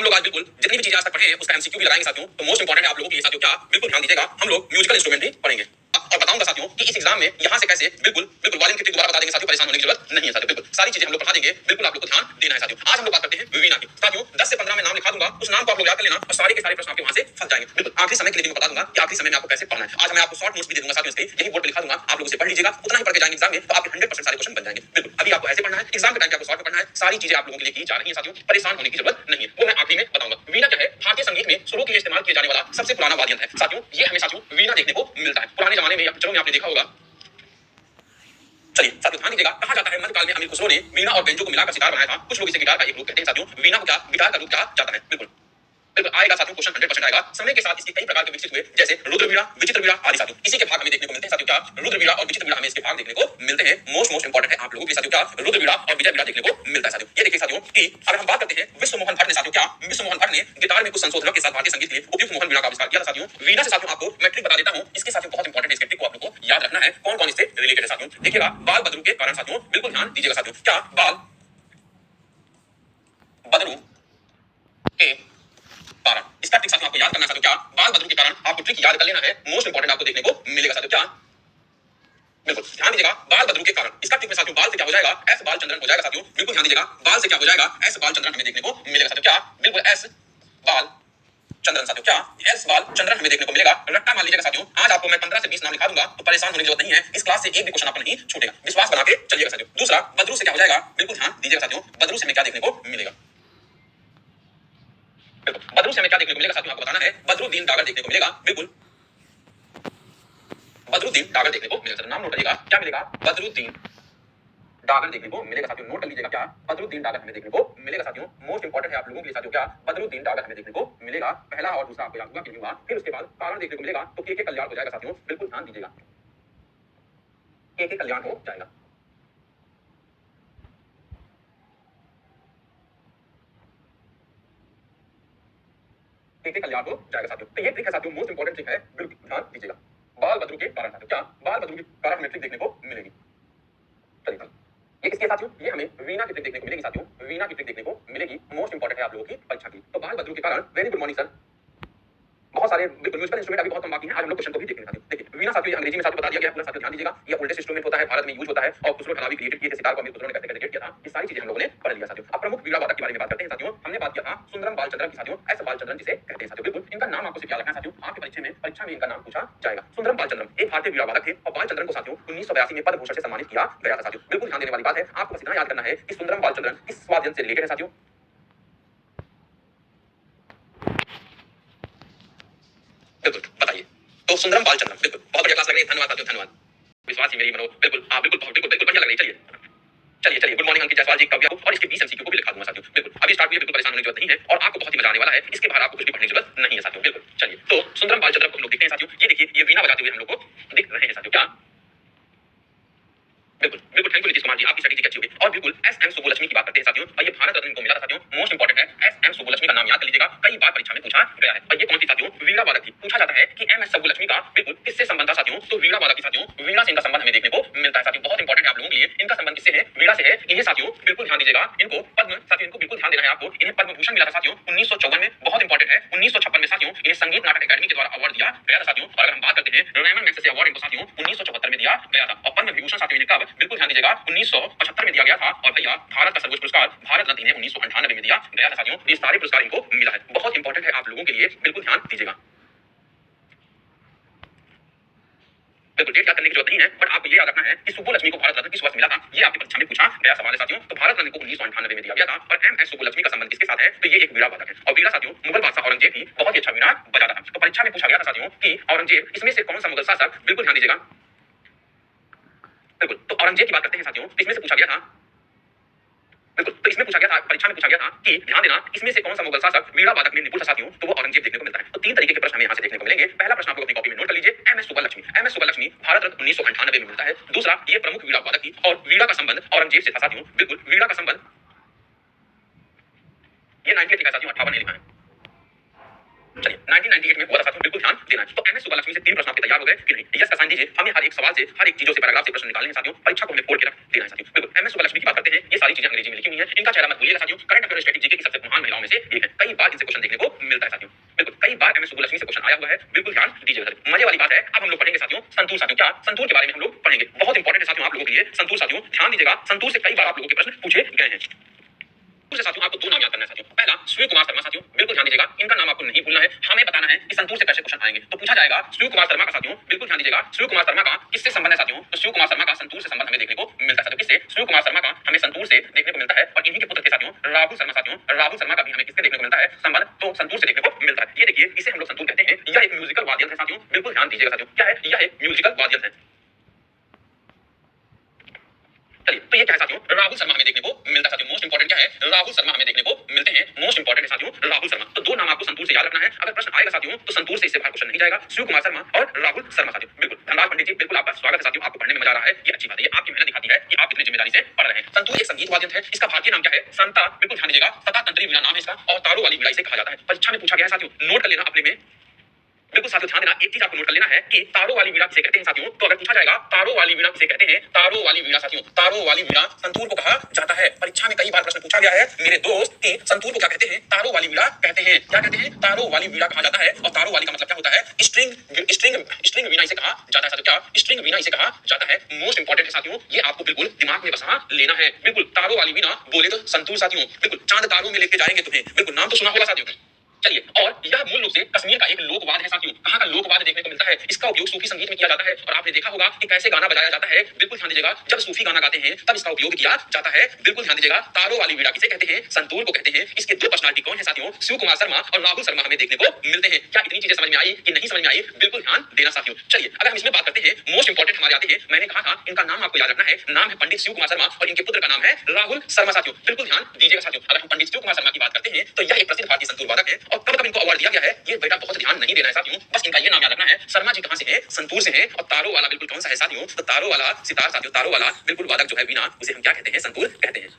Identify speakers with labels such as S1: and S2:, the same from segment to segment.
S1: हम लोग आज बिल्कुल जितनी भी चीजें आज तक पढ़े हैं उसका एमसीक्यू भी लगाएंगे साथियों। तो मोस्ट इंपॉर्टेंट है आप लोगों के लिए साथियों क्या, बिल्कुल ध्यान दीजिएगा, हम लोग म्यूजिकल इंस्ट्रूमेंट भी पढ़ेंगे और बताऊंगा साथियों कि इस एग्जाम में यहां से कैसे बिल्कुल बिल्कुल वॉल्यूम की ट्रिक दोबारा बता देंगे साथियों, परेशान होने की जरूरत नहीं है साथियों। बिल्कुल सारी चीजें हम लोग पढ़ा देंगे, बिल्कुल आप लोग को ध्यान देना है साथियों। आज हम लोग बात करते हैं वीणा की साथियों। 10 से 15 में नाम लिखा दूंगा, उस नाम को आप लोग याद कर लेना और सारे के सारे प्रश्न आपके वहां से फंस जाएंगे। बिल्कुल आखिरी समय के लिए मैं बता दूंगा कि आखिरी समय में आपको कैसे पढ़ना है। आज मैं आपको शॉर्ट नोट्स भी दे दूंगा साथियों, इसके यही बोर्ड पे लिखा दूंगा, आप लोग उसे पढ़ लीजिएगा, उतना ही पढ़ के जाएंगे एग्जाम में तो आपके 100% सारे क्वेश्चन बन जाएंगे। बिल्कुल अभी आपको ऐसे पढ़ना है, एग्जाम के टाइम पे आपको शॉर्ट में पढ़ना है, सारी चीजें आप लोगों के लिए की जा रही है साथियों, परेशान होने की जरूरत नहीं है, वो मैं आखिरी में बताऊंगा। वीणा क्या है, भारतीय संगीत में सुरों के लिए इस्तेमाल किया जाने वाला सबसे पुराना वाद्य यंत्र है साथियों। ये हमें साथियों वीणा देखने को मिलता है पुराने जमाने में, या पिक्चरों में आपने देखा होगा। चलिए साथियों ध्यान दीजिएगा, कहा जाता है मध्यकाल में अमीर खुसरो ने वीणा और बेंजो को मिलाकर सितार बनाया था। कुछ लोग इसे गिटार का एक रूप कहते हैं साथियों। वीणा को क्या गिटार का रूप कहा जाता है। बिल्कुल बिल्कुल आएगा साथियों, क्वेश्चन 100% आएगा। समय के साथ इसके कई प्रकार के विकसित हुए, जैसे रुद्र वीणा, विचित्र वीणा आदि साथियों। इसी के भाग हमें देखने को मिलते हैं साथियों क्या, रुद्र वीणा और विचित्र वीणा हमें इसके भाग देखने को मिलते हैं। मोस्ट इंपॉर्टेंट है आप लोगों के लिए साथियों क्या, रुद्र वीणा और विजय वीणा देखने को मिलता है साथियों। ये देखिए साथियों कि अगर हम बात करते हैं विश्व मोहन भट्ट ने साथियों क्या, विश्व मोहन भट्ट ने गिटार में कुछ संशोधनों के साथ भारतीय संगीत के लिए उपयुक्त मोहन वीणा का आविष्कार किया था साथियों। वीणा से साथियों आपको मैं ट्रिक बता देता हूं, इसके साथियों बहुत इंपॉर्टेंट है, इसके ट्रिक को आप लोगों को याद रखना है, कौन कौन इससे रिलेटेड है साथियों। देखिएगा बाल बदरू के कारण साथियों, बिल्कुल ध्यान दीजिएगा साथियों क्या, बाल बदरू के कारण, इसका ट्रिक साथियों आपको याद करना है साथियों क्या, बाल बदरू के कारण आपको ट्रिक याद कर लेना है। मोस्ट इंपॉर्टेंट आपको देखने को मिलेगा साथियों क्या, बिल्कुल ध्यान दीजिएगा, बाल बदरू के कारण। इसका ट्रिक में साथियों बाल से क्या हो जाएगा, एस बाल चंद्रन हो जाएगा साथियों। बिल्कुल ध्यान दीजिएगा, बाल से क्या हो जाएगा, एस बाल चंद्रन हमें देखने को मिलेगा साथियों क्या, बिल्कुल एस बाल चंद्रन साथियों क्या, एस बाल चंद्रन हमें देखने को मिलेगा। रट्टा मान लीजिएगा साथियों, आज आपको मैं 15 से 20 नाम लिखा दूंगा तो परेशान होने की जरूरत नहीं है, इस क्लास से एक भी क्वेश्चन आपको नहीं छूटेगा, विश्वास बना के चलिएगा साथियों। दूसरा बदरू से क्या हो जाएगा, बिल्कुल ध्यान दीजिएगा साथियों, बदरू से हमें क्या देखने को मिलेगा, बिल्कुल बदरू से हमें क्या देखने को मिलेगा साथियों, आपको बताना है, बदरुद्दीन डागर देखने को मिलेगा। बिल्कुल बदरुद्दीन डागर देखने को मिलेगा, नाम नोट करिएगा, क्या मिलेगा, बदरुद्दीन डागर देखने को मिलेगा साथियों। नोट कर लीजिएगा क्या, बदरुद्दीन डागर हमें देखने को मिलेगा साथियों। मोस्ट इंपॉर्टेंट है आप लोगों के लिए साथियों क्या, बदरुद्दीन डागर हमें देखने को मिलेगा। पहला और दूसरा आपको याद होगा कि हुआ, फिर उसके बाद कारण देखने को मिलेगा तो के कल्याण हो जाएगा साथियों। बिल्कुल ध्यान दीजिएगा, के कल्याण हो जाएगा, के कल्याण हो जाएगा साथियों। तो ये ट्रिक है साथियों, मोस्ट इंपॉर्टेंट ट्रिक है, बिल्कुल ध्यान दीजिएगा। बाल बदरू के कारण साथियों क्या, बाल बदरू के कारण हमें ट्रिक देखने को मिलेगी। चलिए ये किसके साथियों, ये हमें वीणा की ट्रिक देखने को मिलेगी साथियों, वीणा की ट्रिक देखने को मिलेगी। मोस्ट इंपॉर्टेंट है आप लोगों की परीक्षा की। तो बाल बदरू के कारण, वेरी गुड मॉर्निंग सर, बहुत सारे म्यूजिकल इंस्ट्रूमेंट अभी बहुत कम बाकी हैं, आज हम लोग क्वेश्चन को भी देखेंगे साथियों। देखिए वीणा साथियों अंग्रेजी में साथियों बता दिया गया पूरा साथियों, ध्यान दीजिएगा। ये ओल्डेस्ट इंस्ट्रूमेंट होता है, भारत में यूज होता है और खुसरो खराबी क्रिएटेड किए थे, सितार को अमीर खुसरो ने कैसे क्रिएट किया था, ये सारी चीजें हम लोगों ने पढ़ लिया साथियों। अब प्रमुख वीणा वादक के बारे में बात करते हैं साथियों। हमने बात किया था सुंदरम बालचंद्रन की साथियों, एस बालचंद्रन जिसे कहते हैं साथियों। बिल्कुल इनका नाम आपको सिर्फ याद रखना है साथियों, आपके परीक्षा में इनका नाम पूछा जाएगा। सुंदरम बालचंद्रन एक भारतीय वीणा वादक थे और बालचंद्रन को साथियों 1982 में पद्म भूषण से सम्मानित किया गया था साथियों। बिल्कुल ध्यान देने वाली बात है, आपको बस इतना याद करना है कि सुंदरम बालचंद्रन किस वाद्य यंत्र से रिलेटेड है साथियों। बिल्कुल बताइए, तो सुंदरम बालचंद्रन, बिल्कुल बहुत बढ़िया क्लास लग रही है, धन्यवाद साथियों, धन्यवाद, विश्वास ही मेरी मनो, बिल्कुल हाँ बिल्कुल बिल्कुल बिल्कुल बढ़िया लग रही है। चलिए चलिए चलिए, गुड मॉर्निंग अंकित जायसवाल जी, कव्या और इसके 20 एमसीक्यू को भी लिखा दूंगा साथियों। बिल्कुल अभी स्टार्ट हुई है, बिल्कुल परेशान होने की जरूरत नहीं है और आपको बहुत ही मजा आने वाला है, इसके बाहर आपको कुछ भी पढ़ने की जरूरत नहीं है साथियों। बिल्कुल चलिए, तो सुंदरम बालचंद्रन को हम लोग देखते हैं साथियों। ये देखिए, ये वीणा बजाते हुए हम लोग को दिख रहे हैं साथियों क्या, बिल्कुल बिल्कुल थैंक यू नीतीश कुमार जी, आपकी स्ट्रेटेजी अच्छी होगी। और बिल्कुल एस एम सुब्बुलक्ष्मी की बात करते हैं साथियों, और ये भारत रत्न इनको मिला था साथियों। मोस्ट इंपॉर्टेंट है, एस एम सुब्बुलक्ष्मी का नाम याद कर लीजिएगा, कई बार परीक्षा में पूछा गया है। और ये कौन सी साथियों, वीणा वादक थी। पूछा जाता है कि एम एस सुब्बुलक्ष्मी का बिल्कुल किससे संबंध था साथियों, तो वीणा वादक की साथियों, वीणा से इनका संबंध हमें देखने को मिलता है साथियों। बहुत इंपॉर्टेंट है आप लोगों के लिए, इनका संबंध किससे है, वीणा से है। इन्हें साथियों बिल्कुल ध्यान दीजिएगा, इनको पद्म साथियों, इनको बिल्कुल ध्यान देना है आपको, इन्हें पद्म भूषण मिला था साथियों 1954 में। बहुत इंपॉर्टेंट है, 1956 में साथियों इन्हें संगीत नाटक अकादमी के द्वारा अवार्ड दिया गया था साथियों। और अगर हम बात करते हैं रेमन मैग्सेसे अवार्ड इनको साथियों 1974 में दिया गया था। और पद्म विभूषण साथियों इन्हें कब, बिल्कुल ध्यान दीजिएगा, 1975 में दिया गया था। और भैया भारत का सर्वोच्च पुरस्कार भारत रत्न इन्हें 1998 में दिया गया था साथियों। ये सारे पुरस्कार इनको मिला है, बहुत इंपॉर्टेंट है आप लोगों के लिए, बिल्कुल ध्यान दीजिएगा। बिल्कुल डेट याद करने की जरूरत नहीं है, बट आपको ये याद रखना है कि सुब्बुलक्ष्मी को भारत रत्न किस वर्ष मिला था, ये आपकी परीक्षा में पूछा गया सवाल है साथियों। तो भारत रत्न को 1998 में दिया गया था। और एम एस सुब्बुलक्ष्मी का संबंध किसके साथ है, तो ये एक वीणा वादक है। और वीणा साथियों मुगल बादशाह औरंगजेब भी बहुत ही अच्छा वीणा बजाता था। तो परीक्षा में पूछा गया था साथियों कि औरंगजेब इसमें से कौन सा मुगल शासक, बिल्कुल ध्यान दीजिएगा, बिल्कुल तो औरंगजेब की बात करते हैं साथियों, इसमें से पूछा गया था, बिल्कुल तो इसमें पूछा गया था, परीक्षा में पूछा गया था कि ध्यान देना, इसमें से कौन सा मुगल शासक वीणा वादक में निपुण था साथियों, तो वो औरंगजेब देखने को मिलता है। तो तीन तरीके के प्रश्न हमें यहाँ से देखने को मिलेंगे। पहला प्रश्न आप लोग अपनी कॉपी में नोट कर लीजिए, M S Subbulakshmi, M S Subbulakshmi Bharat Ratna 1998 में मिलता है। दूसरा, ये प्रमुख वीणा वादक थी और वीणा का संबंध औरंगजेब से था साथियों। बिल्कुल वीणा का संबंध, ये 98 लिखा है साथियों, 58 नहीं लिखा है। चलिए 1998 में हुआ था साथियों, बिल्कुल ध्यान देना है। तो एम एस सुब्बुलक्ष्मी से तीन प्रश्न आपके तैयार हो गए कि नहीं, यस का साइन दीजिए। हमें हर एक सवाल से, हर एक चीजों से, पैराग्राफ से प्रश्न निकालने हैं साथियों, परीक्षा को हमें फोड़ के रख देना है साथियों। बिल्कुल एम एस सुब्बुलक्ष्मी की बात करते हैं, ये सारी चीजें अंग्रेजी में लिखी हुई हैं, इनका चेहरा मत भूलिएगा साथियों। करंट अफेयर स्ट्रेटेजी की सबसे महान महिलाओं में से एक है, कई बार बिल्कुल ध्यान दीजिएगा साथियों। मजे वाली बात है, अब हम लोग पढ़ेंगे साथियों संतूर। साथियों क्या संतूर के बारे में हम लोग पढ़ेंगे, बहुत इंपॉर्टेंट है साथियों आप लोगों के लिए संतूर। साथियों ध्यान दीजिएगा, संतूर से कई बार आप लोगों के प्रश्न पूछे गए हैं। से साथियों आपको दो नाम याद करना है साथियों। पहला सूर्य कुमार शर्मा। साथियों बिल्कुल ध्यान दीजिएगा, इनका नाम आपको नहीं भूलना है, हमें बताना है कि संतूर से कैसे क्वेश्चन आएंगे। तो पूछा जाएगा सूर्य कुमार शर्मा का। साथियों बिल्कुल ध्यान दीजिएगा, सूर्य कुमार शर्मा का किससे संबंध है साथियों? तो सूर्य कुमार शर्मा का संतूर से संबंध हमें देखने को मिलता है साथियों। किससे? सूर्य कुमार शर्मा का हमें संतूर से देखने को मिलता है, और इन्हीं के पुत्र थे साथियों राहुल शर्मा। साथियों राहुल शर्मा का भी हमें किससे देखने को मिलता है संबंध? तो संतूर से देखने को मिलता है। ये देखिए, इसे हम लोग संतूर कहते हैं। यह एक म्यूजिकल वाद्य यंत्र है साथियों, बिल्कुल ध्यान दीजिएगा साथियों। क्या है? यह एक म्यूजिकल वाद्य यंत्र है। चलिए, तो ये क्या है साथियों? राहुल शर्मा हमें देखने को मिलता है साथियों। मोस्ट इंपोर्टेंट क्या है? राहुल शर्मा हमें देखने को मिलते हैं, मोस्ट इंपोर्टेंट है साथियों राहुल शर्मा। तो दो नाम आपको संतूर से याद रखना है। अगर प्रश्न आएगा साथियों तो संतूर से इससे बाहर क्वेश्चन नहीं जाएगा। सूर्य कुमार शर्मा और राहुल शर्मा साथियों। बिल्कुल धनराज पंडित जी, बिल्कुल आपका स्वागत है साथियों। आपको पढ़ने में मजा आ रहा है, ये अच्छी बात है। ये आपकी मेहनत दिखाती है कि आप कितनी जिम्मेदारी से पढ़ रहे हैं। संतूर एक संगीत वाद्य यंत्र है। इसका भारतीय नाम क्या है? संता। बिल्कुल ध्यान दीजिएगा, सता तंत्री वीणा नाम है इसका, और तारों वाली वीणा इसे कहा जाता है। परीक्षा में पूछा गया है साथियों, नोट कर लेना अपने में। बिल्कुल साथियों ध्यान देना, एक चीज आपको नोट कर लेना है कि तारों वाली वीणा किसे कहते हैं साथियों। तो अगर पूछा जाएगा तारों वाली वीणा किसे कहते हैं, तारों वाली वीणा साथियों, तारों वाली वीणा संतूर को कहा जाता है। परीक्षा में कई बार प्रश्न पूछा गया है मेरे दोस्त कि संतूर को क्या कहते हैं? तारों वाली वीणा कहते हैं। क्या कहते हैं? तारों वाली वीणा कहा जाता है। और तारों वाली का मतलब क्या होता है? स्ट्रिंग स्ट्रिंग स्ट्रिंग वीणा इसे कहा जाता है साथियों। क्या? स्ट्रिंग वीणा इसे कहा जाता है। मोस्ट इंपोर्टेंट है साथियों, ये आपको बिल्कुल दिमाग में बसा लेना है। बिल्कुल तारों वाली वीणा बोले तो संतूर साथियों। बिल्कुल चांद तारों में लेके जाएंगे तुम्हें, बिल्कुल नाम तो सुना होगा साथियों। चलिए, और यह मूल रूप से कश्मीर का एक लोकवाद है साथियों। कहाँ का लोकवाद देखने को मिलता है? इसका उपयोग सूफी संगीत में किया जाता है। और आपने देखा होगा कि कैसे गाना बजाया जाता है। बिल्कुल ध्यान दीजिएगा, जब सूफी गाना गाते हैं तब इसका उपयोग किया जाता है। बिल्कुल ध्यान दीजिएगा, तारों वाली वीणा किसे कहते हैं? संतूर को कहते हैं। इसके दो पर्सनालिटी कौन है साथियों? शिव कुमार शर्मा और राहुल शर्मा हमें देखने को मिलते हैं। क्या इतनी चीजें समझ में आई कि नहीं समझ में आई? बिल्कुल ध्यान देना साथियों। चलिए, अगर हम इसमें बात करते हैं, मोस्ट इंपोर्टेंट हमारे आते हैं। मैंने कहा था इनका नाम आपको याद रखना है। नाम है पंडित शिव कुमार शर्मा और इनके पुत्र का नाम है राहुल शर्मा साथियों। बिल्कुल ध्यान दीजिएगा साथियों, अगर हम पंडित शिव कुमार शर्मा की बात करते हैं तो यह एक प्रसिद्ध भारतीय संतूर वादक है। और कब कब इनको अवार्ड दिया गया है ये बेटा बहुत ध्यान नहीं देना है साथियों, बस इनका ये नाम याद रखना है। शर्मा जी कहां से है? संतूर से है। और तारों वाला बिल्कुल कौन सा है साथियों? तो तारों वाला सितार साथियों, तारों वाला बिल्कुल वादक जो है वीणा, उसे हम क्या कहते हैं? संतूर कहते हैं।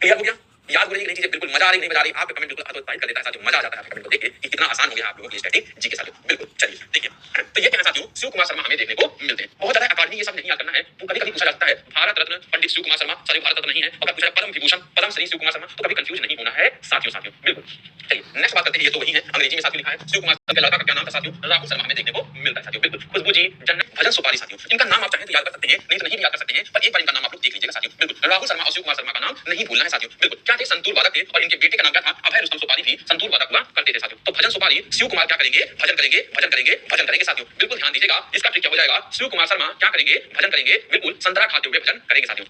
S1: क्लियर हो गया? याद हो रही है कि नहीं चीजें? बिल्कुल मजा आ रही नहीं मजा आ रही? आपके कमेंट बिल्कुल अतोत्साहित कर देता है साथियों, मजा आ जाता है आपके कमेंट को देख के कि कितना आसान हो गया आप लोगों की स्टैटिक जी के साथियों। बिल्कुल चलिए देखिए, तो ये क्या है साथियों? शिव कुमार शर्मा हमें देखने को मिलते हैं। बहुत ज्यादा अकादमी ये सब नहीं याद करना है। तो कभी कभी पूछा जाता है भारत रत्न पंडित शिव कुमार शर्मा, सॉरी भारत रत्न नहीं है, और पूछा पद्म विभूषण पद्म श्री शिव कुमार शर्मा, तो कभी कंफ्यूज नहीं होना है साथियों। साथियों बिल्कुल चलिए नेक्स्ट बात करते हैं। ये तो वही है, अंग्रेजी में साथियों लिखा है। शिव कुमार के लड़का का क्या नाम था साथियों? राहुल शर्मा हमें देखने को मिलता है साथियों। बिल्कुल खुशबू जी जन्नत भजन सुपारी साथियों, इनका नाम आप चाहें तो याद कर सकते हैं, नहीं तो नहीं भी याद कर सकते हैं, पर एक बार इनका नाम आप लोग देख लीजिएगा साथियों। बिल्कुल राहुल शर्मा और शिव कुमार शर्मा का नाम नहीं भूलना है साथियों। बिल्कुल क्या थे? संतूर वादक थे, और इनके बेटे का नाम क्या था? अभय रुस्तम सुपारी भी संतूर वादक हुआ करते थे साथियों। तो भजन सुपारी शिव कुमार क्या करेंगे? भजन करेंगे, भजन करेंगे, भजन करेंगे साथियों। बिल्कुल ध्यान दीजिएगा, इसका ट्रिक क्या हो जाएगा? शिव कुमार शर्मा क्या करेंगे? भजन करेंगे। बिल्कुल संतरा खाते हुए भजन करेंगे साथियों।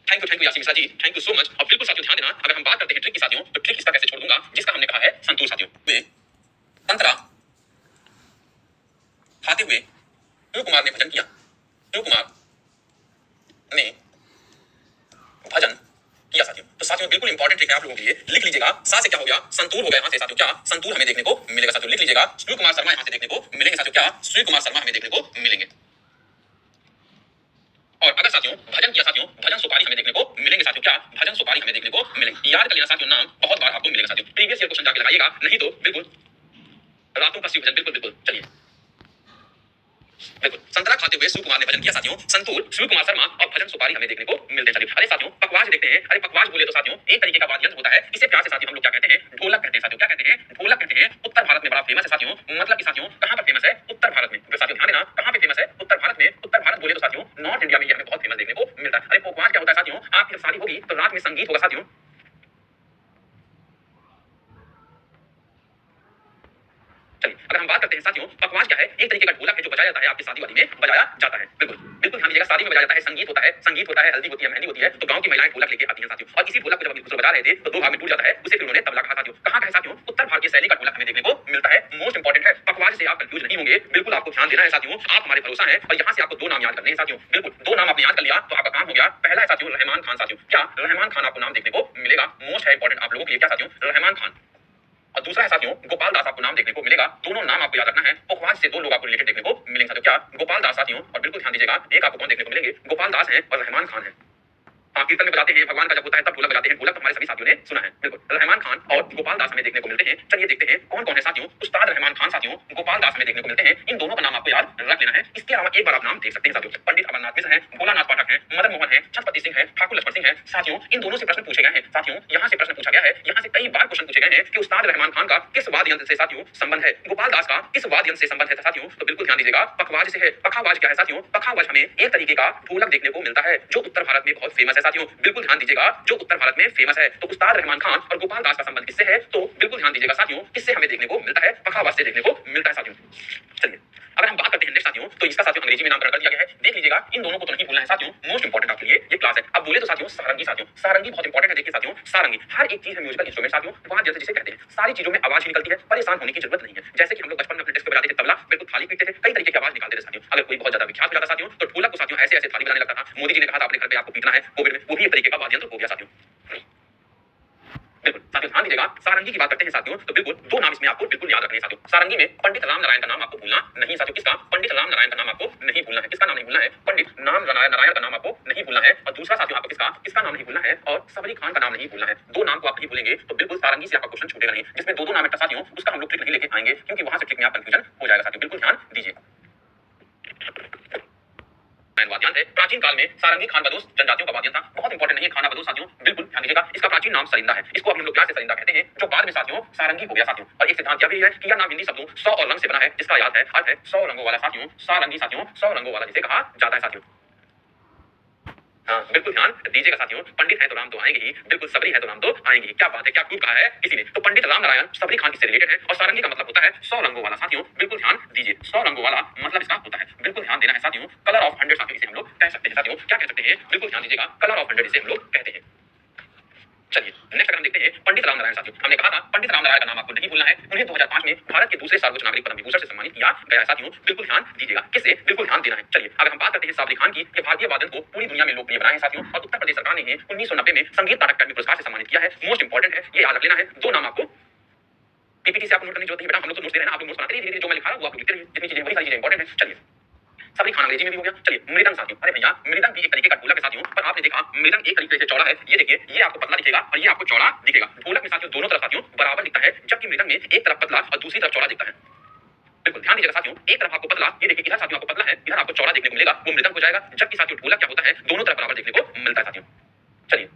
S1: Thank you Yasi Mishra ji, thank you so much. और बिल्कुल साथियों ध्यान देना, अगर हम बात करते हैं ट्रिक की साथियों, तो ट्रिक इसका कैसे छोड़ दूंगा जिसका हमने कहा है संतूर साथियों। वे संतरा खाते हुए शिव कुमार ने भजन किया। शिव कुमार ने भजन किया साथियों। तो साथियों बिल्कुल इंपॉर्टेंट ट्रिक है आप लोगों के लिए, लिख लीजिएगा। सा से क्या हो गया? संतूर हो गया यहाँ से साथियों। क्या? संतूर हमें देखने को मिलेगा साथियों। लिख लीजिएगा, शिव कुमार शर्मा यहाँ से देखने को मिलेंगे साथियों। क्या? शिव कुमार शर्मा हमें देखने को मिलेंगे। और अगर साथियों भजन किया साथियों, भजन सुपारी हमें देखने को मिलेंगे साथियों। क्या? भजन सुपारी हमें देखने को मिलेंगे। याद कर लेना साथियों, नाम बहुत बार आपको मिलेगा साथियों। प्रीवियस ईयर क्वेश्चन जाके लगाइएगा, नहीं तो बिल्कुल रातों का शिव भजन। बिल्कुल बिल्कुल चलिए बिल्कुल संतरा खाते हुए शिव कुमार ने भजन किया साथियों। संतूर शिव कुमार शर्मा और भजन सुपारी हमें देखने को मिलते हैं साथियों। अरे साथियों पकवाज देखते हैं। अरे पकवाज बोले तो साथियों एक तरीके का वाद्य यंत्र होता है। इसे प्यार से साथियों हम लोग क्या कहते हैं? ढोलक कहते हैं साथियों। क्या कहते हैं? ढोलक कहते हैं। उत्तर भारत में बड़ा फेमस है साथियों। मतलब कि साथियों कहां पर फेमस है? उत्तर भारत में। तो साथियों ध्यान देना, कहां पे फेमस है? उत्तर भारत में। उत्तर भारत बोले तो साथियों नॉर्थ इंडिया में ये हमें बहुत फेमस देखने को मिलता है। अरे पकवाज क्या होता है साथियों? आपकी जब शादी होगी तो रात में संगीत होगा साथियों। चलिए अगर हम बात करते हैं साथियों, पकवाज क्या है? एक तरीके का ढोलक है जो बजाया जाता है, आपकी शादी वादी में बजाया जाता है। बिल्कुल बिल्कुल ध्यान दीजिएगा, शादी में बजाया जाता है, संगीत होता है, संगीत होता है, हल्दी होती है, मेहंदी होती है, तो गांव की महिलाएं ढोलक लेके आती हैं साथियों। और इसी ढोलक को जब अभी दूसरे बजा रहे थे तो दो भाग में टूट जाता है, उसे फिर उन्होंने तबला कहा साथियों। कहां का है साथियों? उत्तर भारतीय शैली का ढोलक हमें देखने को मिलता है। मोस्ट इंपोर्टेंट है, पकवाज से आप कंफ्यूज नहीं होंगे, बिल्कुल आपको ध्यान देना है साथियों। आप हमारे भरोसा है, और यहाँ से आपको दो नाम याद करने हैं साथियों। बिल्कुल दो नाम आपने याद कर लिया तो आपका काम हो गया। पहला है साथियों रहमान खान साथियों। क्या? रहमान खान आपको नाम देखने को मिलेगा। मोस्ट है इंपॉर्टेंट आप लोगों के लिए। क्या साथियों? रहमान खान। और दूसरा है साथियों गोपाल दास, आपको नाम देखने को मिलेगा। दोनों नाम आपको याद रखना है। पकवाज से दो लोग आपको रिलेटेड देखने को मिलेंगे साथियों। क्या? गोपाल दास साथियों। और बिल्कुल ध्यान दीजिएगा, एक आपको कौन देखने को मिलेंगे? गोपाल दास हैं और रहमान खान है। कीर्तन में बजाते हैं, भगवान का जब होता है तब ढोलक बजाते हैं। ढोलक तो हमारे सभी साथियों ने सुना है। बिल्कुल रहमान खान और गोपाल दास हमें देखने को मिलते हैं। चलिए देखते हैं कौन कौन है साथियों। उस्ताद रहमान खान साथियों, गोपाल दास हमें देखने को मिलते हैं। इन दोनों का नाम आपको याद रख लेना है। इसके अलावा एक बार आप नाम देख सकते हैं साथियों, पंडित अमरनाथ मिश्र है, भोलानाथ पाठक है, मदन मोहन है, छत्रपति सिंह है, ठाकुर लक्ष्मण सिंह है। साथियों इन दोनों से प्रश्न पूछे गए हैं। साथियों यहाँ से प्रश्न पूछा गया है, यहाँ से कई बार क्वेश्चन पूछे गए हैं कि उस्ताद रहमान खान का किस वाद्य यंत्र से साथियों संबंध है, गोपाल दास का किस वाद्य यंत्र से संबंध है साथियों। तो बिल्कुल ध्यान दीजिएगा, पखवाज से है। पखावाज क्या है साथियों? पखावाज हमें एक तरीके का ढोलक देखने को मिलता है जो उत्तर भारत में बहुत फेमस है साथियों। बिल्कुल ध्यान दीजिएगा, जो उत्तर भारत में फेमस है। तो उस्ताद रहमान खान और गोपाल दास का संबंध किससे है? तो बिल्कुल ध्यान दीजिएगा साथियों, किससे हमें देखने को मिलता है? पखावाज से देखने को मिलता है साथियों। चलिए अगर हम बात करते हैं नेक्स्ट साथियों, तो इसका साथियों अंग्रेजी में नामकरण कर दिया गया है। देख लीजिएगा, इन दोनों को तो नहीं भूलना है साथियों, मोस्ट इंपोर्टेंट आपके लिए ये क्लास है। अब बोले तो साथियों सारंगी, साथियों सारंगी बहुत इंपोर्टेंट है। देखिए साथियों, सारंगी हर एक चीज है म्यूजिकल इंस्ट्रूमेंट साथियों, वाद्य यंत्र जिसे कहते हैं। सारी चीजों में आवाज ही निकलती है, परेशान होने की जरूरत नहीं है। जैसे कि हम लोग बचपन में अपने डेस्क पे बजाते थे तबला, बिल्कुल थाली पीटते थे, कई तरीके की आवाज निकालते थे साथियों। अगर कोई बहुत ज्यादा विख्यात हो जाता साथियों, तो ढोलक को साथियों ऐसे ऐसे थाली बजाने लगता था। मोदी जी ने कहा था अपने घर पे आपको पीटना है कोविड में, वो भी एक तरीके का वाद्य यंत्र हो गया साथियों। बिल्कुल साथियों ध्यान दीजिएगा, सारंगी की बात करते हैं साथियों, तो बिल्कुल दो नाम इसमें आपको बिल्कुल याद रखने हैं साथियों। सारंगी में पंडित राम नारायण का नाम आपको भूलना नहीं साथियों। किसका? पंडित राम नारायण का नाम आपको नहीं भूलना है। किसका नाम नहीं भूलना है? पंडित राम नारायण का नाम आपको नहीं भूलना है। और दूसरा साथियों आपको किसका नाम नहीं भूलना है? और सबरी खान का नाम नहीं भूलना है। दो नाम को आप नहीं भूलेंगे तो बिल्कुल सारंगी से आपका क्वेश्चन छूटेगा नहीं। जिसमें दो नाम है साथियों, उसका हम लोग ट्रिक नहीं लेके आएंगे, क्योंकि वहां से ट्रिक में आप कंफ्यूजन हो जाएगा साथियों। बिल्कुल ध्यान दीजिए। वाद्यंत्र है। प्राचीन काल में सारंगी खान बदोश जनजातियों का वाद्य था। बहुत इंपॉर्टेंट नहीं है खाना बदोश साथियों, बिल्कुल ध्यान दीजिएगा। इसका प्राचीन नाम सरिंदा है। इसको अभी हम लोग प्यार से सरिंदा कहते हैं, जो बाद में साथियों सारंगी हो गया साथियों। और एक सिद्धांत यह भी है कि यह नाम हिंदी शब्दों सौ और रंग से बना है, जिसका याद है अर्थ है 100 रंगों वाला साथियों। सारंगी साथियों 100 रंगों वाला जिसे कहा जाता है साथियों। हाँ बिल्कुल ध्यान दीजिएगा साथियों, पंडित है तो राम तो आएंगे ही, बिल्कुल सबरी है तो राम तो आएंगे ही। क्या बात है, क्या खूब कहा है किसी ने। तो पंडित राम नारायण सबरी खान किससे रिलेटेड है, और सारंगी का मतलब होता है 100 रंगों वाला साथियों। बिल्कुल ध्यान दीजिए, 100 रंगों वाला मतलब इसका होता है, बिल्कुल ध्यान देना है साथियों, कलर ऑफ 100 साथियों इसे हम लोग कह सकते हैं साथियों। क्या कह सकते हैं? बिल्कुल ध्यान दीजिएगा, कलर ऑफ 100 इसे हम लोग कहते हैं। चलिए नेक्स्ट अगर हम देखते हैं पंडित राम नारायण साथियों, हमने कहा था पंडित राम नारायण का नाम आपको नहीं भूलना है। उन्हें 2005 में भारत के दूसरे सर्वोच्च नागरिक पद्म विभूषण से सम्मानित किया गया है साथियों। बिल्कुल ध्यान दीजिएगा, किससे? बिल्कुल ध्यान देना है। चलिए अगर हम बात करते हैं साबरी खान की, ये भारतीय वादन को पूरी दुनिया में लोकप्रिय बनाए हैं साथियों, और उत्तर प्रदेश सरकार ने 1990 में संगीत नाटक अकादमी पुरस्कार से सम्मानित किया है। मोस्ट इंपॉर्टेंट है, ये याद रख लेना है। दो नाम आपको पीपीटी से आपको नोट करने की जरूरत नहीं बेटा, हम लोग तो नोट्स दे रहे हैं, आप लोग नोट्स बनाते रहिए, धीरे-धीरे जो मैं लिखा रहा हूं वो आप लिखते रहिए। जितनी चीजें वही सारी चीजें इंपॉर्टेंट है। चलिए सबरी खान अंग्रेजी में भी हो गया। चलिए मृदंग साथियों, अरे भैया मृदंग भी एक तरीके का ढोलक है साथियों, पर आपने देखा मृदंग एक तरीके से चौड़ा है। ये देखिए, ये आपको पतला दिखेगा और ये आपको चौड़ा दिखेगा। ढोलक में साथियों दोनों तरफ साथियों बराबर दिखता है, जबकि मृदंग में एक तरफ पतला और दूसरी तरफ चौड़ा दिखता है। बिल्कुल ध्यान दीजिएगा साथियों, एक तरफ आपको पतला, ये देखिए इधर साथियों आपको पतला है, इधर आपको चौड़ा देखने को मिलेगा, वो मृदंग हो जाएगा। जबकि साथियों ढोलक क्या होता है, दोनों तरफ बराबर देखने को मिलता है साथियों। चलिए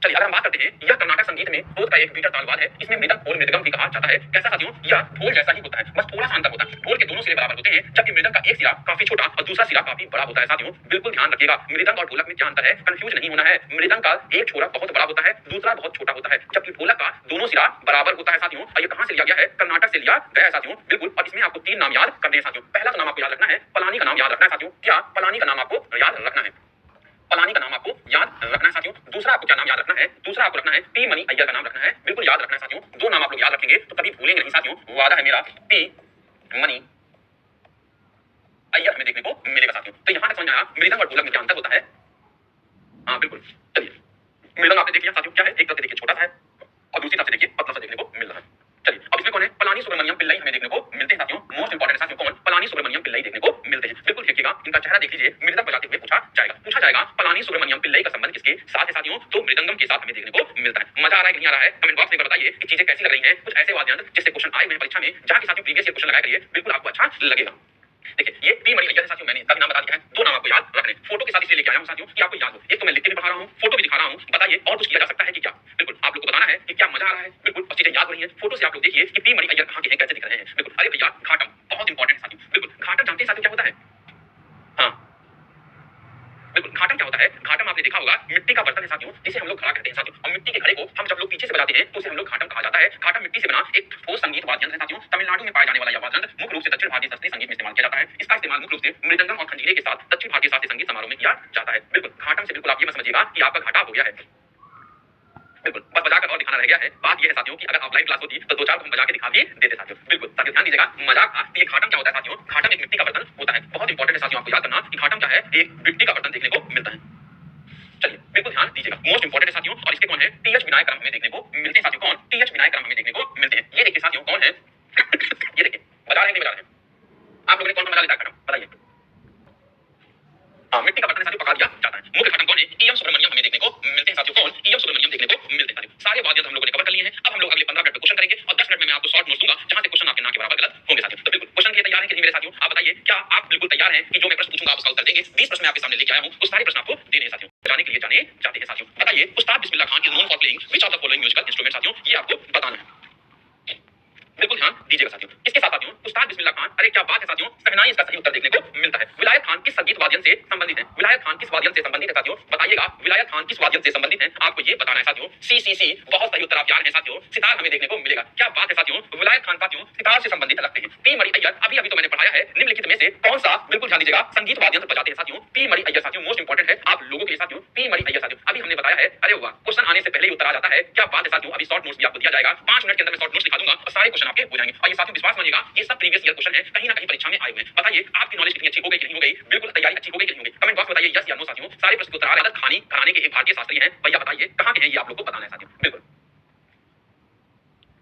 S1: अगर हम बात करते हैं, यह कर्नाटक संगीत में ढोल का एक बीटर तालवाद है। इसमें मृदंग ढोल मृदंगम भी कहा जाता है। कैसा साथियों? यह ढोल जैसा ही होता है, बस थोड़ा सा अंतर होता है। ढोल के दोनों सिरे बराबर होते हैं, जबकि मृदंग का एक सिरा काफी छोटा और दूसरा सिरा काफी बड़ा होता है साथियों। बिल्कुल ध्यान रखिएगा, मृदंग और ढोलक में क्या अंतर है, कंफ्यूज नहीं होना है। मृदंग का एक छोरा बहुत बड़ा होता है, दूसरा बहुत छोटा होता है, जबकि ढोलक का दोनों सिरा बराबर होता है साथियों। और ये कहां से लिया गया है? कर्नाटक से लिया गया है साथियों। बिल्कुल, और इसमें आपको 3 नाम याद करने हैं साथियों। पहला तो नाम आपको याद रखना है, पलानी का नाम याद रखना है साथियों। क्या? पलानी का नाम आपको याद रखना है, पलानी का नाम आपको याद रखना है साथियों। दूसरा आपको क्या नाम याद रखना है? दूसरा आपको रखना है पी मनी अय्यर का नाम रखना है, बिल्कुल याद रखना है साथियों। दो नाम आप लोग याद रखेंगे तो कभी भूलेंगे नहीं साथियों, वादा है मेरा। पी मनी अय्यर हमें देखने को मिलेगा साथियों। तो यहां तक समझ आया मृदंग और ढोलक में क्या अंतर होता है? हाँ बिल्कुल। चलिए मृदंग आपने देख लिया साथियों, क्या है? एक तरफ देखिए छोटा सा है और दूसरी तरफ से देखिए पतला सा देखने को मिल रहा है। चलिए अब इसमें कौन है? पलानी सुब्रमण्यम पिल्लई हमें देखने को मिलते हैं साथियों। मोस्ट इंपॉर्टेंट साथियों कौन? पलानी सुब्रमण्यम पिल्लई देखने को मिलते हैं। बिल्कुल देखिएगा, इनका चेहरा देख लीजिए, मृदंग बजाते हुए पूछा जाएगा पलानी सुब्रमण्यम पिल्लई का संबंध किसके साथ है साथियों? तो मृदंगम के साथ हमें देखने को मिलता है। मजा आ रहा है कि नहीं आ रहा है? कमेंट बॉक्स में बताइए कि चीजें कैसी लग रही हैं। कुछ ऐसे वाद्य यंत्र जिससे क्वेश्चन आए हुए हैं परीक्षा में, जाके साथियों प्रीवियस ईयर क्वेश्चन लगाया करिए, बिल्कुल आपको अच्छा लगेगा। देखिए ये पी मणि अय्यर साथियों, मैंने इसका नाम बता दिया है। दो नाम आपको याद रखने, फोटो के साथ इसलिए लेके आया हूं साथियों कि आपको याद हो। एक तो मैं लिख के भी पढ़ा रहा हूं, फोटो भी दिखा रहा हूं। बताइए और कुछ किया जा सकता है कि क्या? बिल्कुल आप लोग को बताना है कि क्या मजा आ रहा है, बिल्कुल और चीजें याद हो रही है। फोटो से आप लोग देखिए कि पी मणि अय्यर कहां के हैं, कैसे दिख रहे हैं। बिल्कुल अरे भैया घाटम बहुत इंपॉर्टेंट साथियों। बिल्कुल घाटम जानते हैं साथियों क्या होता है? हाँ बिल्कुल, घाटम क्या होता है? घाटम आपने देखा होगा, मिट्टी का बर्तन है साथियों, जिसे हम लोग घड़ा कहते हैं साथियों। और मिट्टी के घड़े को हम जब लोग पीछे से बजाते हैं तो उसे हम लोग घाटम कहा जाता है। घाटम मिट्टी से बना एक ठोस संगीत वाद्य यंत्र है साथियों। तमिलनाडु में पाया जाने वाला यह वाद्य यंत्र मुख्य रूप से दक्षिण भारतीय शास्त्रीय संगीत में इस्तेमाल किया जाता है। इसका इस्तेमाल मुख्य रूप से मृदंगम और खंजीरे के साथ दक्षिण भारतीय शास्त्रीय संगीत समारोह में किया जाता है। बिल्कुल घाटम से बिल्कुल आप ये मत समझिएगा कि आपका घाटा हो गया है, बिल्कुल बस बजाकर और दिखाना रह गया है। बात यह है साथियों कि अगर ऑफलाइन क्लास होती तो 2-4 को हम बजा के दिखा भी देते साथियों। बिल्कुल ताकि ध्यान दीजिएगा, मजाक था। ये घाटम क्या होता है साथियों? घाटम एक मिट्टी का बर्तन होता है। बहुत इंपॉर्टेंट है साथियों, आपको याद करना कि घाटम क्या है, एक मिट्टी का बर्तन देखने को मिलता है। चलिए बिल्कुल ध्यान दीजिएगा, मोस्ट इंपॉर्टेंट है साथियों। और इसके कौन है? टीएच विनायक राम हमें देखने को मिलते हैं साथियों। कौन? टीएच विनायक राम हमें देखने को मिलते हैं। ये देखिए साथियों कौन है? ये देखिए बजा रहे हैं नहीं बजा रहे हैं? आप लोगों ने कौन सा बजा लेता है घाटम बताइए? मिट्टी का बर्तन साथियों पका दिया जाता है। मुख्य घटक कौन है? टीएम सुब्रमण्यम 15 मिनट में क्वेश्चन करेंगे और 10 मिनट में मैं आपको शॉर्ट नोट्स दूंगा जहां से क्वेश्चन आपके ना के बराबर गलत होंगे साथियों। तो बिल्कुल क्वेश्चन के लिए तैयार हैं कि नहीं मेरे साथियों? आप बताइए, क्या आप बिल्कुल तैयार हैं कि जो मैं प्रश्न पूछूंगा आप उसका उत्तर देंगे? 20 प्रश्न मैं आपके सामने लेके आया हूं, उस सारे प्रश्न आपको देने हैं साथियों। जाने के लिए जाने जाते हैं साथियों। बताइए, Ustad Bismillah Khan is known for playing which of the following musical instrument साथियों? ये आपको बताना है। बिल्कुल ध्यान दीजिएगा साथियों। इसके साथ साथियों उस्ताद बिस्मिल्लाह खान, अरे क्या बात है साथियों, शहनाई इसका सही उत्तर देखने को मिलता है। विलायत खान किस संगीत वाद्यन से संबंधित है? विलायत खान किस वाद्यन से संबंधित है साथियों? बताइएगा, विलायत खान किस वाद्यन से संबंधित है? आपको ये बताना है साथियों। सी बहुत सही उत्तर आप यार हैं साथियों। सितार हमें देखने को मिलेगा। क्या बात है साथियों, विलायत खान साथियों सितार से संबंधित लगते हैं। पी मणि अय्यर, अभी अभी तो मैंने पढ़ाया है, निम्नलिखित में से कौन सा, बिल्कुल ध्यान दीजिएगा, संगीत वाद्यंत्र बजाते हैं साथियों? पी मणि अय्यर साथियों, मोस्ट इंपॉर्टेंट है आप लोगों के लिए साथियों। पी मणि अय्यर साथियों अभी हमने बताया है। अरे वाह, क्वेश्चन आने से पहले ही उत्तर आ जाता है। क्या बात है साथियों। अभी शॉर्ट नोट्स भी आपको दिया जाएगा, 5 मिनट के अंदर मैं शॉर्ट नोट्स दिखा दूंगा और सारे क्वेश्चन आपके हो जाएंगे। और ये साथियों विश्वास मानिएगा, ये सब प्रीवियस ईयर क्वेश्चन है, कहीं ना कहीं परीक्षा में आए हुए हैं। बताइए आपकी नॉलेज कितनी अच्छी हो गई कि नहीं हो गई? बिल्कुल तैयारी अच्छी हो गई कि नहीं हो गई? कमेंट बॉक्स में बताइए यस या नो साथियों। सारे प्रश्न के उत्तर आ रहे हैं। खानी घराने के एक भारतीय शास्त्री हैं भैया, बताइए कहां के हैं, ये आप लोग को बताना है साथियों। बिल्कुल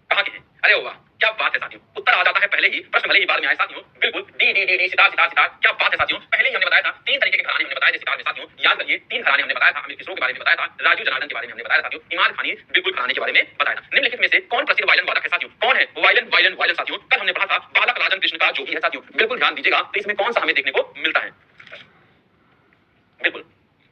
S1: कहां के हैं? अरे वाह, क्या बात है साथियों, उत्तर आ जाता है पहले ही, प्रश्न भले ही बाद में आए साथियों। बिल्कुल D D D D sitar sitar sitar, क्या बात है साथियों। पहले ही हमने बताया था 3 तरीके के घराने हमने बताए थे सितार में साथियों। याद करिए, 3 घराने हमने बताया था। अमित किशोर के बारे में बताया था, राजू जनार्दन के बारे में हमने बताया था साथियों, इमाद खानी बिल्कुल घराने के बारे में बताया था। निम्नलिखित में से कौन प्रसिद्ध वायलिन वादक है साथियों? कौन है वायलिन वायलिन वायलिन साथियों? कल हमने पढ़ा था बालक राजन कृष्ण का जो भी है साथियों। बिल्कुल ध्यान दीजिएगा, तो इसमें कौन सा हमें देखने को मिलता है? बिल्कुल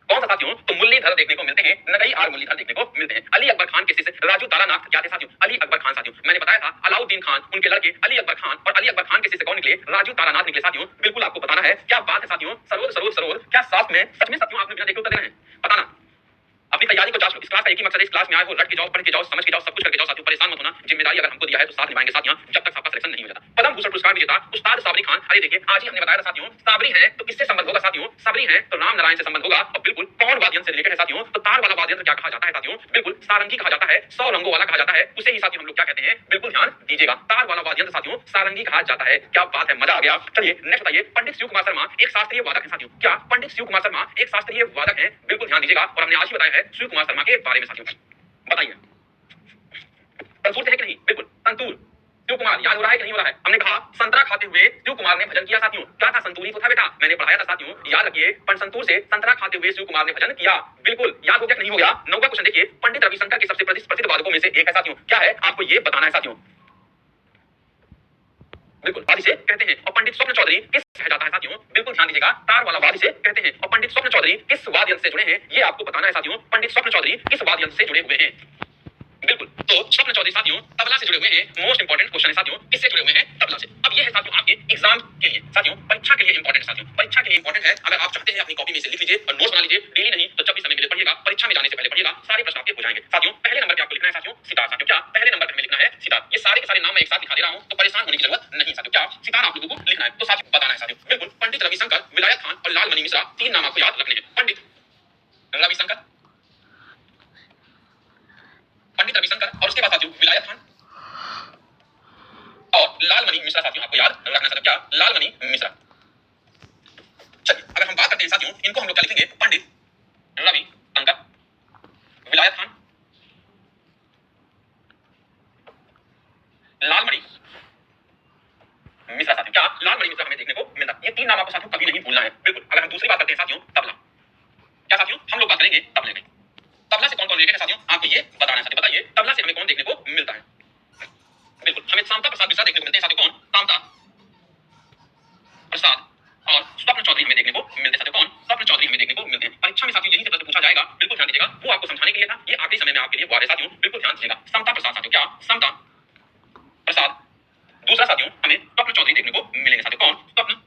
S1: कौन सा साथियों? तो मुरलीधर देखने को मिलते हैं, नगई और मुरलीधर देखने को मिलते हैं। अली अकबर खान के शिष्य राजू तारानाथ क्या थे साथियों? अली अकबर खान साथियों, मैंने बताया था अलाउद्दीन खान, उनके लड़के अली अकबर खान, और अली अकबर खान के शिष्य कौन निकले? राजू तारानाथ निकले साथियों। बिल्कुल आपको बताना है। क्या बात है साथियों, सरोद सरोद सरोद, क्या साथ में सच में साथियों आपने बिना देखे उत्तर देना है? बताना, अपनी तैयारी को जांच लो। इस क्लास का एक ही मकसद है, इस क्लास में आए हो रट के जाओ, पढ़ के जाओ, समझ के जाओ, सब कुछ करके जाओ साथियों। परेशान मत होना, जिम्मेदारी अगर हमको दिया है तो साथ निभाएंगे साथियों, जब तक आपका सिलेक्शन नहीं हो जाता। पद्म भूषण पुरस्कार विजेता उस्ताद साबरी खान, अरे देखिए आज ही हमने बताया था साथियों, साबरी है तो किससे संबंध होगा साथियों? सबरी है तो राम नारायण से संबंध होगा। और बिल्कुल कौन वाद्यंत्र से रिलेटेड है साथियों? तो तार वाला वाद्यंत्र क्या कहा जाता है साथियों? बिल्कुल सारंगी कहा जाता है, 100 रंगों वाला कहा जाता है, उसे ही साथियों हम लोग क्या कहते हैं? बिल्कुल ध्यान दीजिएगा, तार वाला वाद्यंत्र साथियों सारंगी कहा जाता है। क्या बात है, मजा आ गया। चलिए नेक्स्ट बताइए, पंडित शिव कुमार शर्मा एक शास्त्रीय वादक है साथियों। क्या पंडित शिव कुमार शर्मा एक शास्त्रीय वादक है? बिल्कुल ध्यान दीजिएगा, और हमने आज ही बताया है शिव कुमार शर्मा के बारे में साथियों। बताइए संतूर है कि नहीं? बिल्कुल संतूर शिव कुमार, याद हो रहा है कि नहीं हो रहा है? हमने कहा संतरा खाते हुए शिव कुमार ने भजन किया साथियों। क्या था? संतूरी तो था बेटा, मैंने पढ़ाया था साथियों, याद रखिए। पण संतूर से संतरा खाते हुए शिव कुमार ने भजन किया। बिल्कुल याद हो गया कि नहीं हो गया? 9वां क्वेश्चन देखिए, पंडित रविशंकर के सबसे प्रसिद्ध वादकों में से एक है साथियों। क्या है आपको ये बताना है साथियों? बिल्कुल वादी से कहते हैं। और पंडित स्वप्न चौधरी किस कहा जाता है साथियों? बिल्कुल ध्यान दीजिएगा, तार वाला वादी से कहते हैं। और पंडित स्वप्न चौधरी किस वाद्य से जुड़े हैं, ये आपको बताना है साथियों। पंडित स्वप्न चौधरी किस वाद्य से जुड़े हुए हैं? बिल्कुल, तो स्वप्न चौधरी साथियों तबला से जुड़े हुए हैं। मोस्ट इंपॉर्टेंट क्वेश्चन है साथियों, किससे जुड़े हुए हैं? तबला से। अब ये है साथियों आपके एग्जाम के लिए साथियों, परीक्षा के लिए इंपॉर्टेंट है साथियों, परीक्षा के लिए इंपॉर्टेंट है। अगर आप चाहते हैं अपनी कॉपी में से लिख लीजिए और नोट्स बना लीजिए, डेली नहीं तो जब भी समय मिले पढ़िएगा, परीक्षा में जाने से पहले पढ़िएगा, सारे प्रश्न आपके हो जाएंगे साथियों। पहले नंबर पे आपको लिखना है साथियों सितार साथियों। क्या पहले नंबर पे हमें लिखना है सितार? ये सारे के सारे नाम मैं एक साथ दिखा दे रहा हूं, तो परेशान होने की जरूरत नहीं साथियों। क्या सितार आप लोगों को लिखना है, तो साथियों बताना है साथियों। बिल्कुल पंडित रविशंकर, विलायत खान और लालमणि मिश्रा, 3 नाम आपको याद रखने हैं। पंडित रविशंकर और उसके बाद साथियों विलायत खान और लालमणि मिश्रा साथियों आपको याद रखना साथियों। क्या? लालमणि मिश्रा। चलिए अगर हम बात करते हैं साथियों, इनको हम लोग क्या लिखेंगे? पंडित रवि शंकर, विलायत खान, लालमणि मिश्रा साथियों। क्या? लालमणि मिश्रा हमें देखने को मिलता है। ये 3 नाम आपको साथियों कभी नहीं भूलना है। बिल्कुल अगर हम दूसरी बात करते हैं साथियों, तबला। क्या साथियों? हम लोग बात करेंगे तबले की। तबला से कौन कौन रिलेटेड है साथियों? आपको ये बताना है साथियों। बताइए तबला से हमें कौन देखने को मिलता है? बिल्कुल हमें शांता प्रसाद मिश्रा देखने को मिलते हैं साथियों। कौन? शांता प्रसाद और स्वप्न चौधरी हमें देखने को मिलते हैं साथियों। कौन? स्वप्न चौधरी हमें देखने को मिलते हैं। परीक्षा में साथियों यही से प्रश्न पूछा जाएगा, बिल्कुल ध्यान दीजिएगा। वो आपको समझाने के लिए था, ये आखिरी समय में आपके लिए वार है साथियों, बिल्कुल ध्यान दीजिएगा। समता प्रसाद साथियों। क्या? समता प्रसाद। दूसरा साथियों हमें स्वप्न चौधरी देखने को मिलेंगे साथियों। कौन? स्वप्न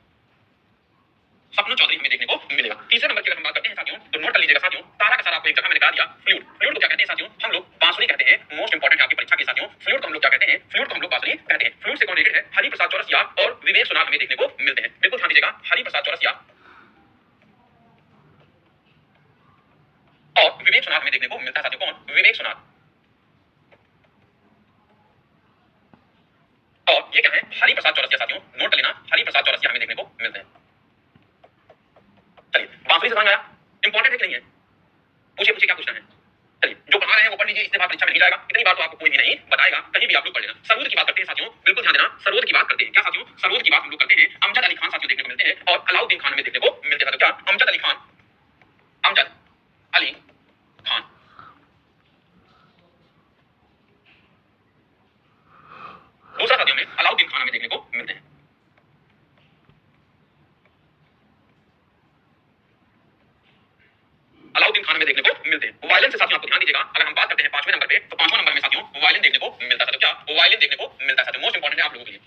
S1: स्वप्न चौधरी हमें देखने को मिलेगा। तीसरे नंबर की अगर हम बात करते हैं साथियों, तो नोट कर लीजिएगा साथियों, तारा का सारा आपको एक जगह मैंने कहा दिया, फ्लूट। फ्लूट को क्या कहते हैं साथियों? हम लोग बांसुरी कहते हैं। मोस्ट इंपॉर्टेंट है आपकी परीक्षा के साथियों, फ्लूट को हम लोग क्या कहते हैं? फ्लूट को हम लोग बांसुरी कहते हैं। फ्लूट से कौन रिलेटेड है? हरिप्रसाद चौरसिया और विवेक सुनार हमें देखने को मिलते हैं। बिल्कुल ध्यान दीजिएगा, हरिप्रसाद चौरसिया और विवेक सुनार हमें देखने को मिलता है साथियों। कौन? विवेक सुनार। और ये क्या है? हरिप्रसाद चौरसिया साथियों, नोट कर लेना, हरिप्रसाद चौरसिया हमें देखने को मिलते हैं। चलिए बांसुरी से समझ आया? इंपॉर्टेंट है कि नहीं है? पूछिए पूछिए क्या पूछना है? चलिए जो पढ़ा रहे हैं वो पढ़ लीजिए, इससे बात परीक्षा में नहीं जाएगा। इतनी बात तो आपको कोई भी नहीं बताएगा, कहीं भी आप लोग पढ़ लेना। सरोद की बात करते हैं साथियों, बिल्कुल ध्यान देना, सरोद की बात करते हैं। क्या साथियों? सरोद की बात हम लोग करते हैं। अमजद अली खान साथियों देखने को मिलते हैं और अलाउद्दीन खान हमें देखने को मिलते हैं। क्या? अमजद अली खान, अमजद अली खान मिलते हैं। वायलिन से साथियों आपको ध्यान दीजिएगा, अगर हम बात करते हैं 5वें नंबर पे, तो 5वां नंबर में साथियों वायलिन देखने को मिलता है। क्या वायलिन देखने को मिलता है साथियों, मोस्ट इंपॉर्टेंट है आप लोगों के लिए।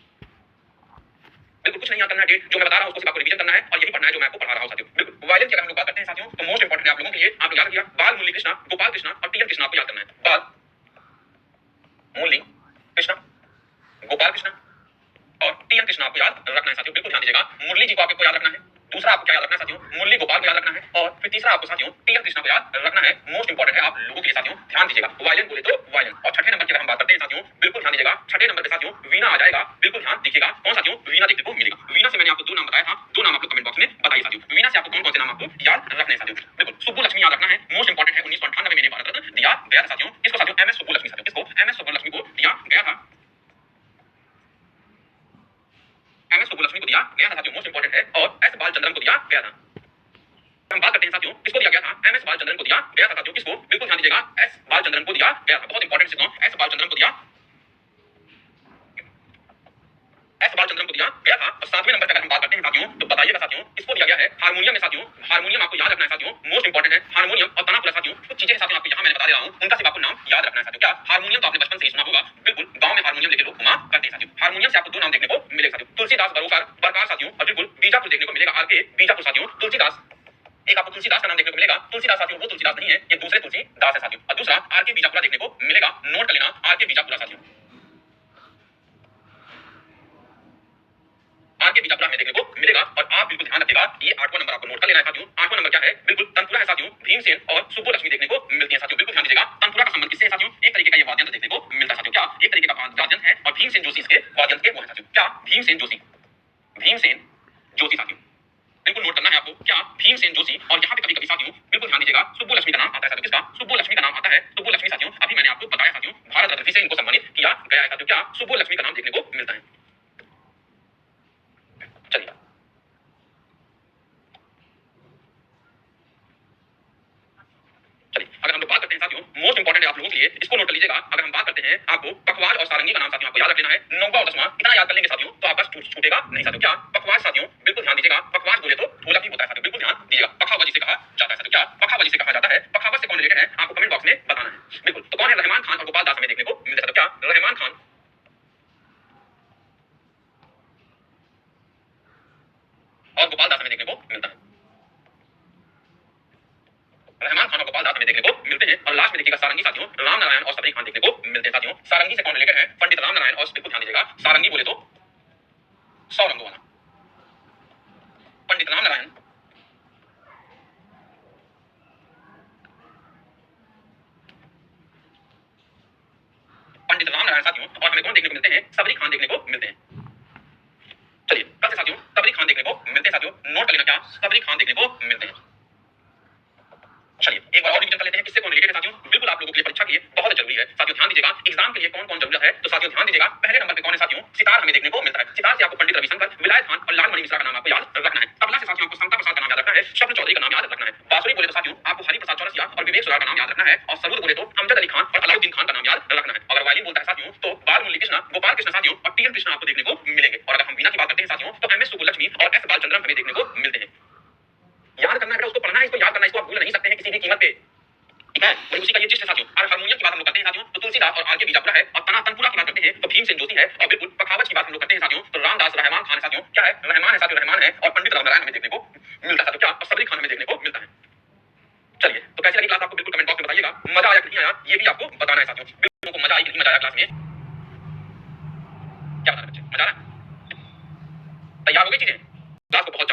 S1: बिल्कुल कुछ नहीं याद करना है, डेट जो मैं बता रहा हूं उसको सिर्फ आपको रिवीजन करना है और यही पढ़ना है जो मैं आपको पढ़ा रहा हूं साथियों। बिल्कुल वायलिन की अगर हम लोग बात करते हैं साथियों, तो मोस्ट इंपॉर्टेंट है आप लोगों के लिए, आप याद रखिएगा बाल मुरली कृष्णा, गोपाल कृष्णा और टीएन कृष्णा आपको याद करना है। बाल मुरली कृष्णा, गोपाल कृष्णा और टीएन कृष्णा आपको याद रखना है साथियों। बिल्कुल ध्यान दीजिएगा, मुरली जी को आपको याद रखना है, दूसरा आपको क्या याद रखना है साथियों, मुरली गोपाल को याद रखना है और फिर तीसरा आपको साथियों टीएन कृष्णा को याद रखना है। मोस्ट इंपॉर्टेंट है आप लोगों के लिए साथियों, ध्यान दीजिएगा। वायलिन बोले तो वायलिन। और छठे नंबर की अगर हम बात करते हैं साथियों, बिल्कुल ध्यान दीजिएगा, छठे नंबर पे साथियों वीणा आ जाएगा। बिल्कुल ध्यान दीजिएगा, कौन साथियों, वीणा देखने को मिलेगा। वीणा से मैंने आपको दो नाम बताया था, दो नाम आप लोग कमेंट बॉक्स में बताइए साथियों। वीणा से आपको कौन कौन से नाम आपको याद रखने हैं साथियों। बिल्कुल सुब्बू लक्ष्मी याद रखना है, मोस्ट इंपॉर्टेंट है। 1998 में इन्हें भारत रत्न दिया गया था साथियों। किसको साथियों, एमएस सुब्बू लक्ष्मी साथियों, किसको, एमएस सुब्बू लक्ष्मी को दिया गया था, एमएस सुब्बू लक्ष्मी को दिया गया था साथियों, मोस्ट इंपॉर्टेंट है। और एस बालचंद्रन को दिया गया था। हम बात करते हैं साथियों, किसको दिया गया था, एमएस बालचंद्रन को दिया गया था साथियों। किसको, बिल्कुल ध्यान दीजिएगा, एस बालचंद्रन को दिया गया था। बहुत इंपॉर्टेंट सिग्नल, एस बालचंद्रन को दिया, एस बालचंद्रन को दिया गया था। और 7वें नंबर पर अगर हम बात करते हैं साथियों, तो बताइएगा साथियों किसको दिया गया है, हारमोनियम में साथियों। हारमोनियम आपको याद रखना है साथियों, मोस्ट इंपॉर्टेंट है हारमोनियम और तनापुरा साथियों। कुछ चीजें हैं साथियों आपको यहाँ मैंने बता दे रहा हूँ, उनका सिर्फ आपको नाम याद रखना है साथियों। क्या, हारमोनियम तो आपने बचपन से ही सुना होगा। बिल्कुल गांव में हारमोनियम लेके लोग घुमा करते हैं साथियों। हारमोनियम से आपको दो नाम देखने को मिलेगा साथियों, तुलसीदास बरोकार बरकार साथियों। और बिल्कुल बीजापुर देखने को मिलेगा, आरके बीजापुर साथियों। तुलसीदास, एक आपको तुलसीदास का नाम देखने को मिलेगा। तुलसीदास साथियों वो तुलसीदास नहीं है, ये दूसरे तुलसीदास है साथियों। और दूसरा आरके बीजापुरा देखने को मिलेगा, नोट कर लेना, आरके बीजापुरा साथियों, आरके बीजापुरा में देखने को मिलेगा। और आप बिल्कुल ध्यान रखिएगा, ये 8वां नंबर आपको नोट कर लेना है साथियों। 8वां नंबर क्या है, बिल्कुल तंतुरा है साथियों। भीमसेन और सुब्बू लक्ष्मी देखने को मिलती है साथियों। बिल्कुल ध्यान दीजिएगा, तंतुरा का संबंध किससे है साथियों, एक तरीके का ये वाद्यंत्र देखने को मिलता है साथियों। क्या, एक तरीके का वाद्यंत्र है और भीमसेन जोशी इसके वाद्यंत्र के वो है साथियों। क्या, भीमसेन जोशी, भीमसेन जोशी साथियों, बिल्कुल नोट करना है आपको। क्या, भीमसेन जोशी। और यहाँ पे कभी कभी साथियों बिल्कुल ध्यान दीजिएगा, सुब्बू लक्ष्मी का नाम आता है साथियों। किसका, सुब्बू लक्ष्मी का नाम आता है। सुब्बू लक्ष्मी साथियों अभी मैंने आपको बताया साथियों, भारत रत्न से इनको सम्मानित किया गया है साथियों। क्या, सुब्बू लक्ष्मी का नाम देखने को मिलता है। चलिए अगर हम लोग बात करते हैं साथियों, मोस्ट इंपॉर्टेंट है आप लोगों के लिए, इसको नोट कर लीजिएगा। अगर हम बात करते हैं, आपको पखवाज और सारंगी का नाम साथियों आपको याद रख लेना है। 9वां और 10वां इतना याद कर लेंगे साथियों तो आपका छूटेगा नहीं साथियों। क्या, पखवाज साथियों, बिल्कुल ध्यान दीजिएगा, पखवाज बोले तो ढोलक ही होता है साथियों। बिल्कुल ध्यान दीजिएगा, पखावज जिसे कहा जाता है साथियों। क्या, पखावज जिसे कहा जाता है, पखावज से कौन रिलेटेड है आपको कमेंट बॉक्स में बताना है। बिल्कुल, तो कौन है, रहमान खान और गोपाल दास हमें देखने को मिलते हैं। क्या, रहमान खान और गोपाल दास हमें देखने को मिलता है। रहमान खान और गोपाल दास हमें देखने को मिलते हैं। और लास्ट में देखिएगा सारंगी साथियों, राम नारायण और सबरी खान देखने को मिलते हैं साथियों। सारंगी से कौन रिलेटेड है, पंडित राम नारायण। और बिल्कुल ध्यान दीजिएगा, सारंगी बोले तो 100 रंगों वाला पंडित राम नारायण, पंडित राम नारायण साथियों। और हमें कौन देखने को मिलते हैं, सबरी खान देखने को मिलते हैं। चलिए कल से साथियों सबरी खान देखने को मिलते हैं साथियों, नोट कर लेना। क्या, सबरी खान देखने को मिलते हैं। चलिए एक बार और रिवीजन कर लेते हैं, किससे कौन रिलेटेड है साथियों। बिल्कुल आप लोगों के लिए परीक्षा के लिए बहुत जरूरी है साथियों, ध्यान दीजिएगा। एग्जाम के लिए कौन कौन जरूरत है, तो साथियों ध्यान दीजिएगा, पहले नंबर पे कौन है साथियों, सितार हमें देखने को मिलता है। सितार से आपको पंडित रविशंकर, विलायत खान और लालमणि मिश्रा का नाम आपको याद रखना है। तबला से साथियों आपको समता प्रसाद का नाम याद रखना है, स्वप्न चौधरी का नाम याद रखना है। बांसुरी बोले तो साथियों आपको हरि प्रसाद चौरसिया और विवेक सुरार का नाम याद रखना है। और सरूद बोले तो अमजद अली खान और अलाउद्दीन खान का नाम याद रखना है। अगर वायलिन बोलता है साथियों तो बाल मुरली कृष्णा, गोपाल कृष्ण साथियों और टीएन कृष्णा आपको देखने को मिलेंगे। और अगर हम वीणा की बात करते हैं साथियों, तो एमएस सुब्बू लक्ष्मी और एस बालचंद्रन हमें देखने को मिलते हैं। याद करना है, उसको पढ़ना है, इसको याद करना है, इसको आप भूल नहीं सकते हैं किसी भी कीमत पे। ठीक है, वही उसी का ये जिस्ट है साथियों। और हारमोनियम की बात हम लोग करते हैं साथियों, तो तुलसीदास और आरके बीजापुरा है। और तनपुरा की बात करते हैं तो भीमसेन जोशी है। और बिल्कुल पखावज की बात हम लोग करते हैं साथियों, तो रामदास रहमान खान साथियों। क्या है, रहमान है साथियों, रहमान है। और पंडित राम नारायण हमें देखने को मिलता है साथियों। क्या, और सबरी खान हमें देखने को मिलता है। चलिए तो कैसी लगी क्लास आपको, बिल्कुल कमेंट बॉक्स में बताइएगा। मजा आया कि नहीं आया, ये भी आपको बताना है साथियों। बिल्कुल को मजा आई कि नहीं मजा आया क्लास में, क्या बताना बच्चे, मजा आया, तैयार हो गई चीजें क्लास को बहुत